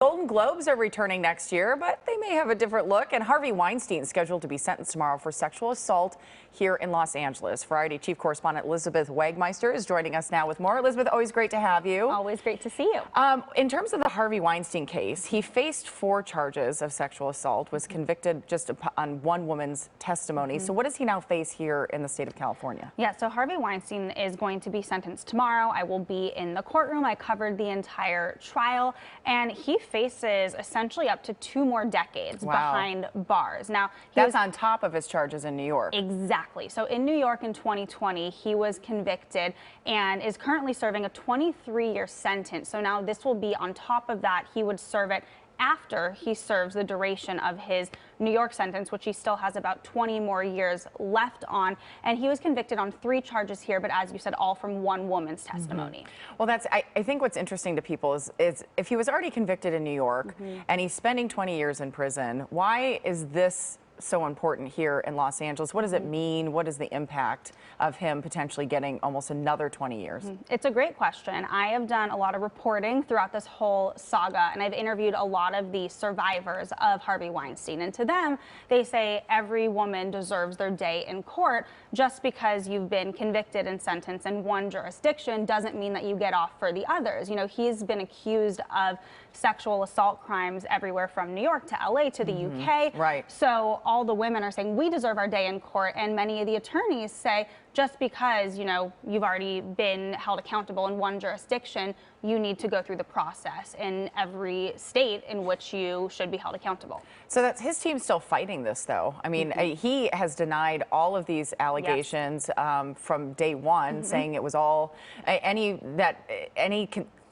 Golden Globes are returning next year, but they may have a different look. And Harvey Weinstein is scheduled to be sentenced tomorrow for sexual assault here in Los Angeles. Variety Chief Correspondent Elizabeth Wagmeister is joining us now with more. Elizabeth, always great to have you. Always great to see you. In terms of the Harvey Weinstein case, he faced 4 charges of sexual assault, was convicted just on one woman's testimony. So what does he now face here in the state of California? Yeah, so Harvey Weinstein is going to be sentenced tomorrow. I will be in the courtroom. I covered the entire trial, and he faces essentially up to 2 more decades behind bars. Now, that's on top of his charges in New York. Exactly. So in New York in 2020, he was convicted and is currently serving a 23-year sentence. So now this will be on top of that. He would serve it after he serves the duration of his New York sentence, which he still has about 20 more years left on. And he was convicted on 3 charges here, but as you said, all from one woman's testimony. Well, I think what's interesting to people is if he was already convicted in New York and he's spending 20 years in prison, why is this so important here in Los Angeles? What does it mean? What is the impact of him potentially getting almost another 20 years? It's a great question. I have done a lot of reporting throughout this whole saga, and I've interviewed a lot of the survivors of Harvey Weinstein. And to them, they say every woman deserves their day in court. Just because you've been convicted and sentenced in one jurisdiction doesn't mean that you get off for the others. You know, he's been accused of sexual assault crimes everywhere from New York to LA to the UK. Right. So all the women are saying we deserve our day in court, and many of the attorneys say just because, you know, you've already been held accountable in one jurisdiction, you need to go through the process in every state in which you should be held accountable. So that's his team still fighting this, though. I mean, he has denied all of these allegations from day one, saying it was all any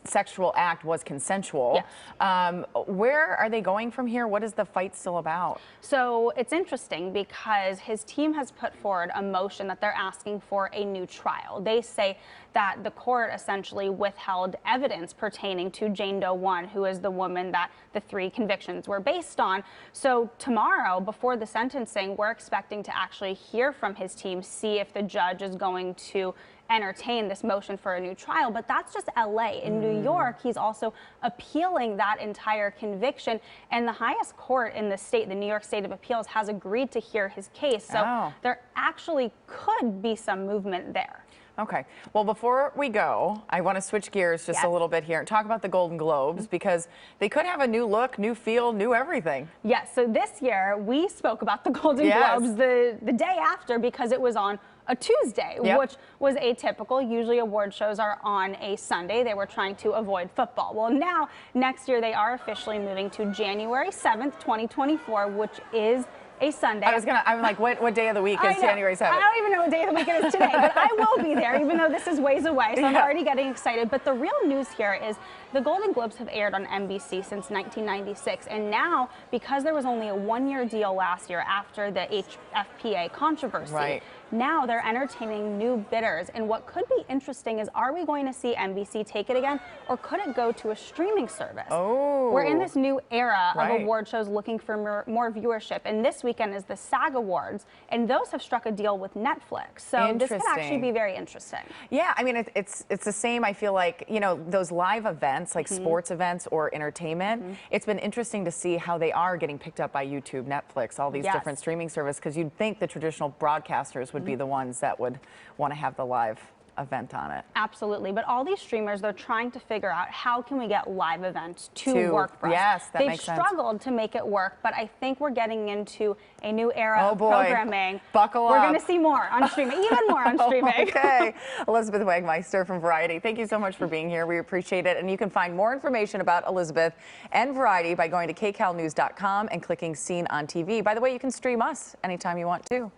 sexual act was consensual. Yes. Where are they going from here? What is the fight still about? So it's interesting because his team has put forward a motion that they're asking for a new trial. They say that the court essentially withheld evidence pertaining to Jane Doe 1, who is the woman that the 3 convictions were based on. So tomorrow, before the sentencing, we're expecting to actually hear from his team, see if the judge is going to entertain this motion for a new trial. But that's just LA. In New York, he's also appealing that entire conviction, and the highest court in the state, the New York State of Appeals, has agreed to hear his case. So there actually could be some movement there. Okay. Well, before we go, I want to switch gears just a little bit here and talk about the Golden Globes, because they could have a new look, new feel, new everything. Yes. So this year we spoke about the Golden Globes the day after, because it was on a Tuesday, which was atypical. Usually award shows are on a Sunday. They were trying to avoid football. Well, now next year they are officially moving to January 7th, 2024, which is a Sunday. I'm like, what day of the week is January 7th? I don't even know what day of the week it is today, but I will be there, even though this is ways away, so I'm already getting excited. But the real news here is the Golden Globes have aired on NBC since 1996, and now, because there was only a 1-year deal last year after the HFPA controversy, now they're entertaining new bidders. And what could be interesting is, are we going to see NBC take it again, or could it go to a streaming service? We're in this new era of award shows looking for more viewership, and this weekend is the SAG Awards, and those have struck a deal with Netflix. So this could actually be very interesting. Yeah, I mean, it's the same. I feel like, you know, those live events, like sports events or entertainment, it's been interesting to see how they are getting picked up by YouTube, Netflix, all these different streaming services, because you'd think the traditional broadcasters would be the ones that would want to have the live event on it. Absolutely. But all these streamers, they're trying to figure out how can we get live events to work for us. Yes, that makes sense. They've struggled to make it work, but I think we're getting into a new era of programming. Buckle up. We're going to see more on streaming, even more on streaming. Okay. Elizabeth Wagmeister from Variety, thank you so much for being here. We appreciate it. And you can find more information about Elizabeth and Variety by going to kcalnews.com and clicking Seen on TV. By the way, you can stream us anytime you want to.